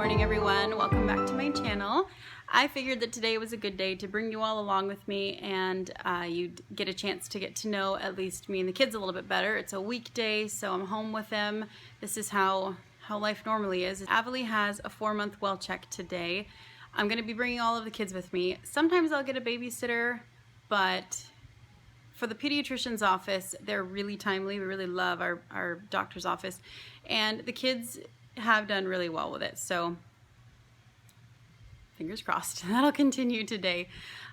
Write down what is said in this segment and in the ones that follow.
morning, everyone. Welcome back to my channel. I figured that today was a good day to bring you all along with me and you'd get a chance to get to know at least me and the kids a little bit better. It's a weekday, so I'm home with them. This is how life normally is. Avileigh has a 4-month Wellcheck today. I'm going to be bringing all of the kids with me. Sometimes I'll get a babysitter, but for the pediatrician's office, they're really timely. We really love our doctor's office, and the kids have done really well with it, so fingers crossed that'll continue today.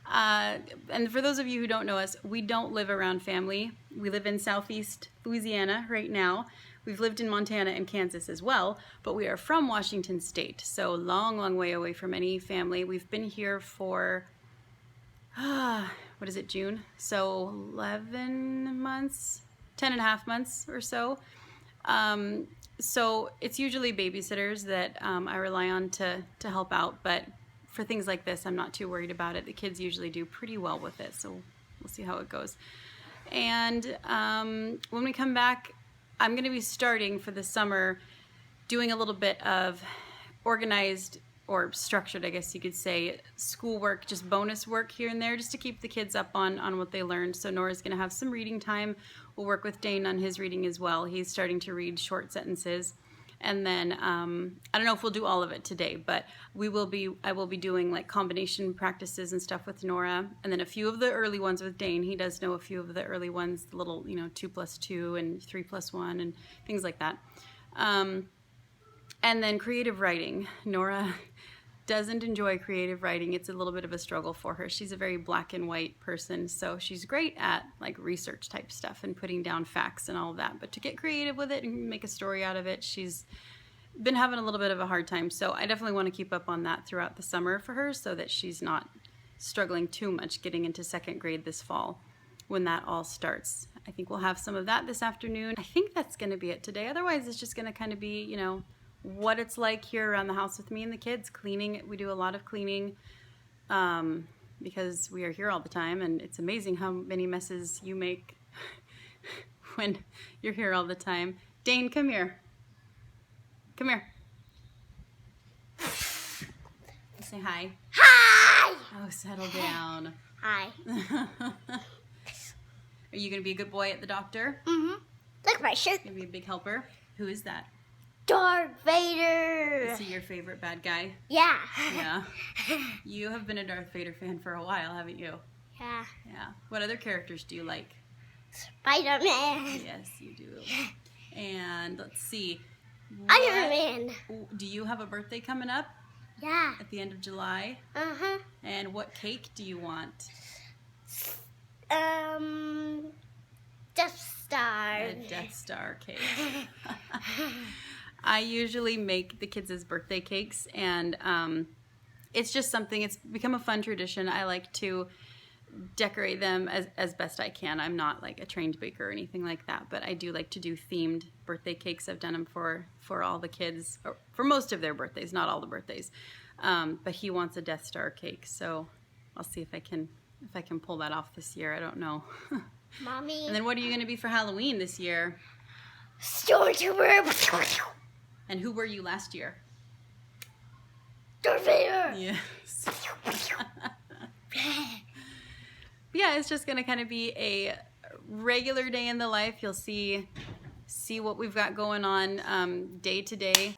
And for those of you who don't know us, we don't live around family. We live in Southeast Louisiana right now. We've lived in Montana and Kansas as well, but we are from Washington State, so long way away from any family. We've been here for what is it, June? So 11 months, 10 and a half months or so. So it's usually babysitters that I rely on to help out, but for things like this, I'm not too worried about it. The kids usually do pretty well with it, so we'll see how it goes. And when we come back, I'm going to be starting for the summer doing a little bit of organized or structured, I guess you could say, schoolwork, just bonus work here and there, just to keep the kids up on what they learned. So Nora's going to have some reading time. We'll work with Dane on his reading as well. He's starting to read short sentences. And then, I don't know if we'll do all of it today, but I will be doing like combination practices and stuff with Nora. And then a few of the early ones with Dane. He does know a few of the early ones, the little, 2+2 and 3+1 and things like that. And then creative writing. Nora doesn't enjoy creative writing. It's a little bit of a struggle for her. She's a very black and white person, so she's great at like research type stuff and putting down facts and all of that. But to get creative with it and make a story out of it, she's been having a little bit of a hard time. So I definitely want to keep up on that throughout the summer for her so that she's not struggling too much getting into 2nd grade this fall when that all starts. I think we'll have some of that this afternoon. I think that's going to be it today. Otherwise, it's just going to kind of be, what it's like here around the house with me and the kids. Cleaning, we do a lot of cleaning because we are here all the time, and it's amazing how many messes you make when you're here all the time. Dane, come here. Come here. Say hi. Hi! Oh, settle down. Hi. Are you going to be a good boy at the doctor? Mm-hmm. Look at my shirt. Going to be a big helper? Who is that? Darth Vader. Is he your favorite bad guy? Yeah. Yeah. You have been a Darth Vader fan for a while, haven't you? Yeah. Yeah. What other characters do you like? Spider-Man. Yes, you do. And let's see. Iron Man. Do you have a birthday coming up? Yeah. At the end of July? Uh-huh. And what cake do you want? Death Star. A Death Star cake. I usually make the kids' birthday cakes, and it's just something, it's become a fun tradition. I like to decorate them as best I can. I'm not like a trained baker or anything like that, but I do like to do themed birthday cakes. I've done them for all the kids, or for most of their birthdays, not all the birthdays. But he wants a Death Star cake, so I'll see if I can pull that off this year. I don't know. Mommy. And then what are you going to be for Halloween this year? Stormtrooper. And who were you last year? Darth Vader. Yes. Yeah, it's just going to kind of be a regular day in the life. You'll see what we've got going on day to day.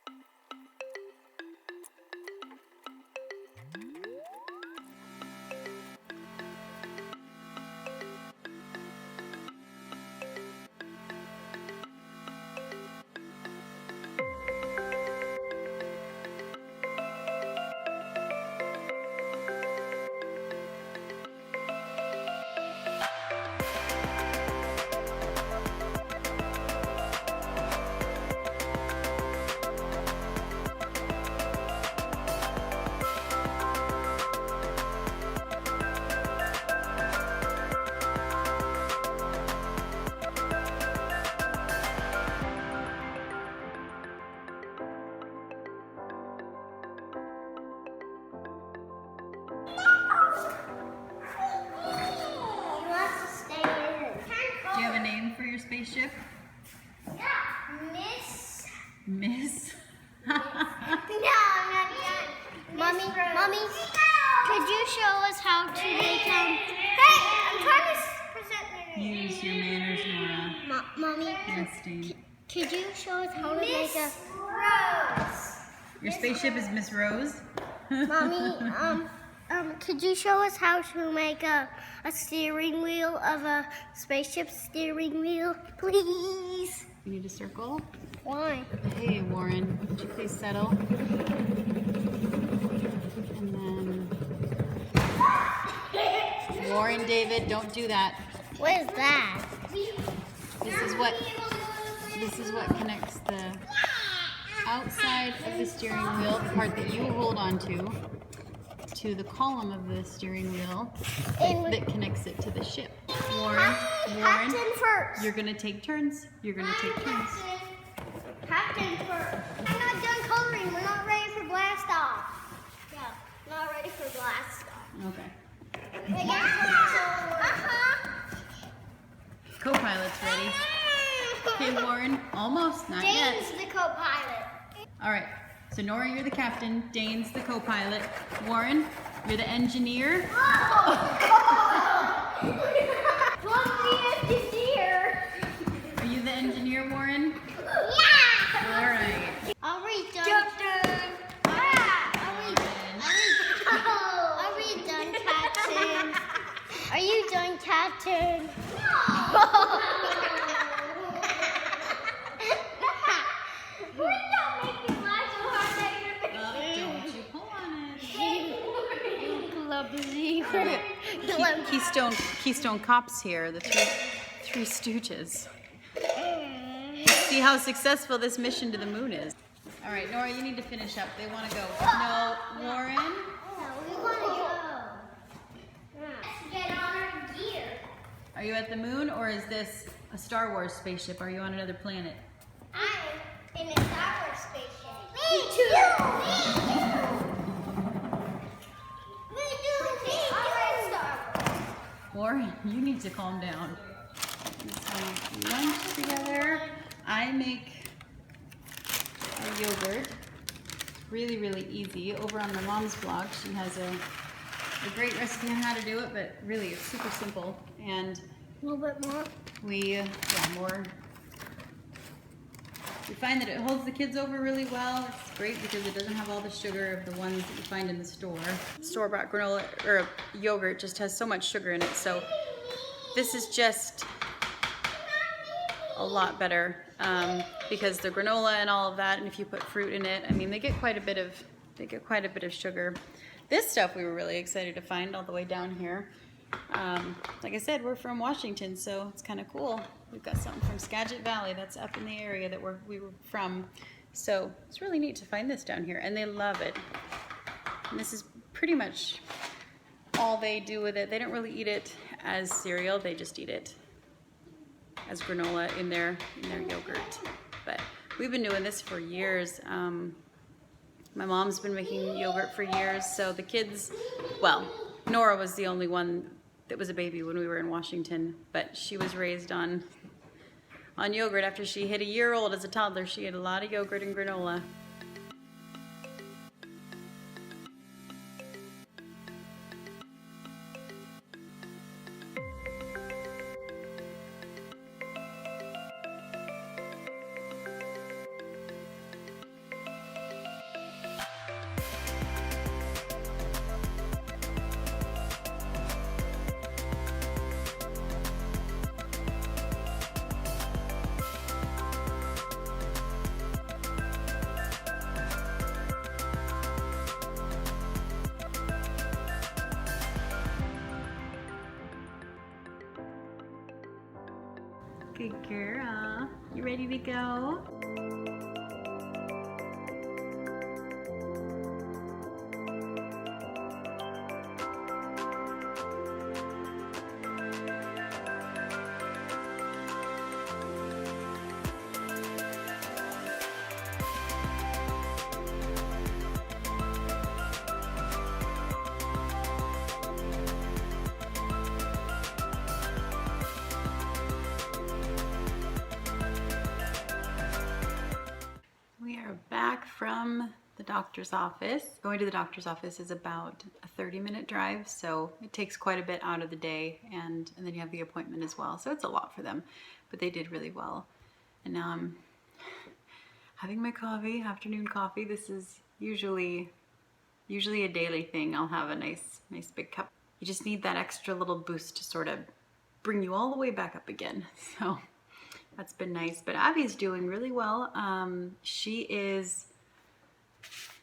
Mommy, could you show us how to make Hey, I'm trying to present my Use your manners, Nora. Mommy, Yes, Dave. could you show us how to make a Rose? Your spaceship is Miss Rose. Mommy, could you show us how to make a steering wheel of a spaceship steering wheel, please? You need a circle. Why? Hey, Warren, would you please settle? And then Warren, David, don't do that. What is that? This is what connects the outside of the steering wheel, the part that you hold on to the column of the steering wheel that connects it to the ship. Warren, Captain first. you're gonna take turns. You're gonna take turns. Captain first. I'm not done coloring. We're not ready for blast off. Yeah, not ready for blast off. Okay. Co-pilot's ready. Okay, Warren, almost, not yet. Dane's the co-pilot. All right, so Nora, you're the captain. Dane's the co-pilot. Warren, you're the engineer. Are you the engineer, Warren? Yeah! All right. Are we done? Are we done, Captain? Are you done, Captain? Don't you pull on it. Keystone Cops here, the three Stooges. See how successful this mission to the moon is. All right, Nora, you need to finish up. They want to go. No, Warren. We want to go. Let's get on our gear. Are you at the moon, or is this a Star Wars spaceship? Are you on another planet? I'm in a Star Wars spaceship. Me too. Warren, you need to calm down. Let's make lunch together. I make a yogurt. Really, really easy. Over on my mom's blog, she has a great recipe on how to do it, but really it's super simple. And A little bit more. more. We find that it holds the kids over really well. It's great because it doesn't have all the sugar of the ones that you find in the store. Store-bought granola or yogurt just has so much sugar in it. So this is just a lot better because the granola and all of that, and if you put fruit in it, I mean, they get quite a bit of sugar. This stuff we were really excited to find all the way down here. Like I said, we're from Washington, so it's kind of cool. We've got something from Skagit Valley that's up in the area that we were from. So it's really neat to find this down here, and they love it. And this is pretty much all they do with it. They don't really eat it as cereal. They just eat it as granola in their yogurt. But we've been doing this for years. My mom's been making yogurt for years, so the kids, well, Nora was the only one that was a baby when we were in Washington, but she was raised on yogurt. After she hit a year old as a toddler, she ate a lot of yogurt and granola. Good girl. You ready to go? From the doctor's office. Going to the doctor's office is about a 30-minute drive, so it takes quite a bit out of the day, and then you have the appointment as well. So it's a lot for them, but they did really well. And now I'm having my coffee, afternoon coffee. This is usually a daily thing. I'll have a nice big cup. You just need that extra little boost to sort of bring you all the way back up again. So that's been nice. But Abby's doing really well. She is,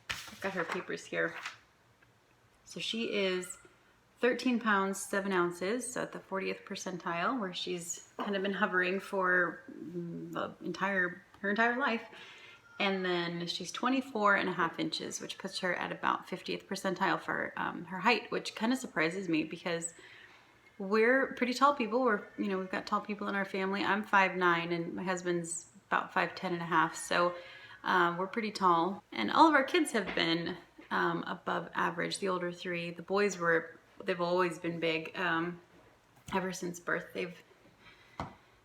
I've got her papers here. So she is 13 pounds, 7 ounces, so at the 40th percentile, where she's kind of been hovering for her entire life. And then she's 24.5 inches, which puts her at about 50th percentile for her height, which kind of surprises me because we're pretty tall people. We've got tall people in our family. I'm 5'9", and my husband's about 5'10.5", so we're pretty tall. And all of our kids have been above average. The older three, the boys they've always been big ever since birth. They've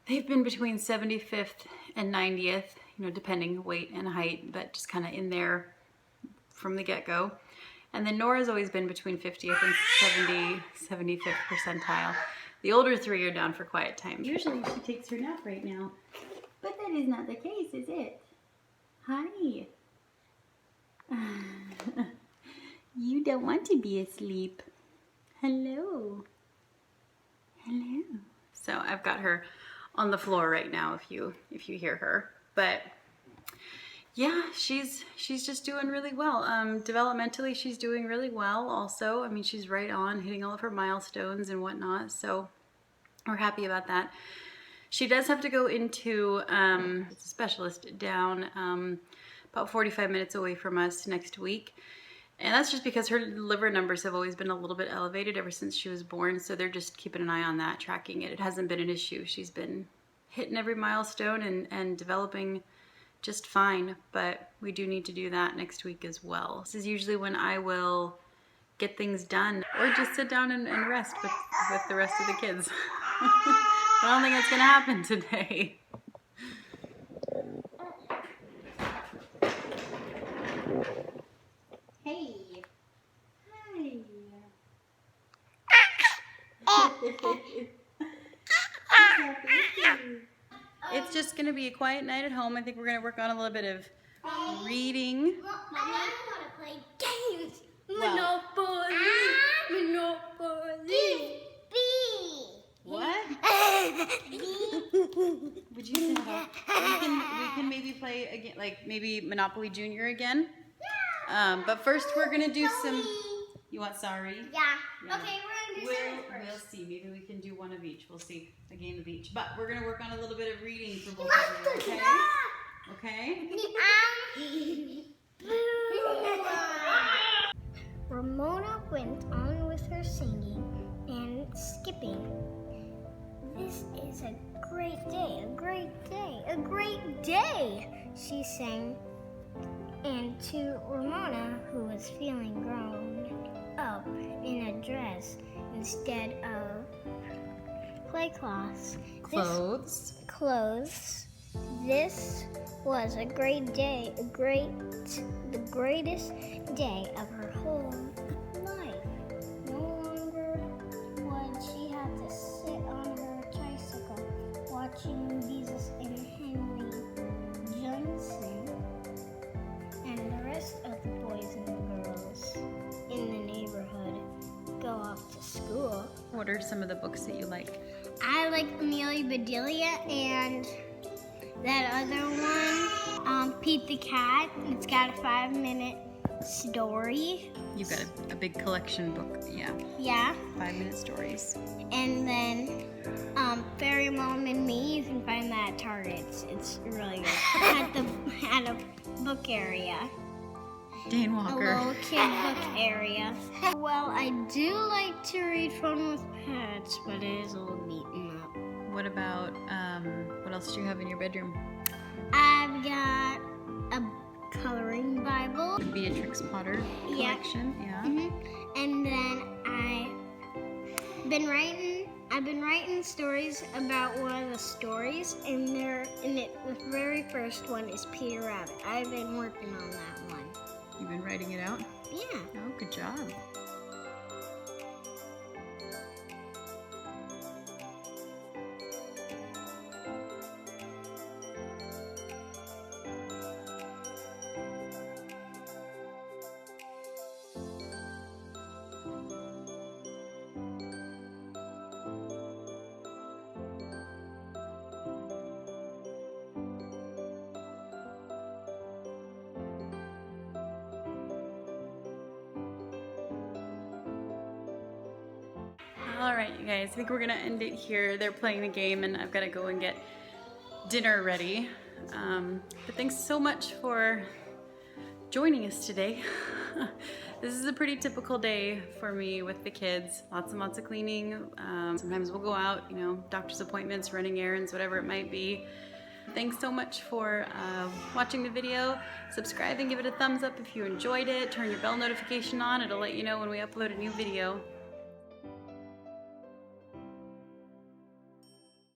been between 75th and 90th, depending weight and height, but just kind of in there from the get-go. And then Nora's always been between 50th and 75th percentile. The older three are down for quiet time. Usually she takes her nap right now, but that is not the case, is it? Hi. You don't want to be asleep. Hello. Hello. So I've got her on the floor right now if you hear her. But yeah, she's just doing really well. Developmentally, she's doing really well also. I mean, she's right on, hitting all of her milestones and whatnot. So we're happy about that. She does have to go into a specialist down about 45 minutes away from us next week. And that's just because her liver numbers have always been a little bit elevated ever since she was born. So they're just keeping an eye on that, tracking it. It hasn't been an issue. She's been hitting every milestone and developing just fine. But we do need to do that next week as well. This is usually when I will get things done or just sit down and rest with the rest of the kids. I don't think that's going to happen today. Hey. Hi. It's just going to be a quiet night at home. I think we're going to work on a little bit of reading. Mommy, I want to play games. Wow. Monopoly. B. What? Would you say that? We can maybe play again, like maybe Monopoly Junior again. Yeah. But first we're gonna do some. You want sorry? Yeah. Yeah. Okay, we're gonna do sorry first. We'll see. Maybe we can do one of each. We'll see. A game of each. But we're gonna work on a little bit of reading for both of you. Okay? Okay. Ramona went on with her singing and skipping. This is a great day, a great day, a great day, she sang. And to Ramona, who was feeling grown up in a dress instead of play cloths. Clothes. This was a great day, the greatest day of her whole life. No longer would she have to sit on her tricycle watching Jesus and Henry Johnson and the rest of the boys and the girls in the neighborhood go off to school. What are some of the books that you like? I like Amelia Bedelia and that other one, Pete the Cat. It's got a 5-minute story. You've got a big collection book, yeah. Yeah. 5-minute stories. And then Fairy Mom and Me, you can find that at Target. It's really good. at a book area. Dane Walker. A little kid book area. Well, I do like to read Fun with Pets, but it is a little beaten up. What about, what else do you have in your bedroom? I've got a coloring Bible. The Beatrix Potter collection, yeah. Mm-hmm. And then I've been writing stories about one of the stories, and the very first one is Peter Rabbit. I've been working on that one. You've All right, you guys, I think we're gonna end it here. They're playing the game and I've gotta go and get dinner ready. But thanks so much for joining us today. This is a pretty typical day for me with the kids. Lots and lots of cleaning. Sometimes we'll go out, you know, doctor's appointments, running errands, whatever it might be. Thanks so much for watching the video. Subscribe and give it a thumbs up if you enjoyed it. Turn your bell notification on. It'll let you know when we upload a new video.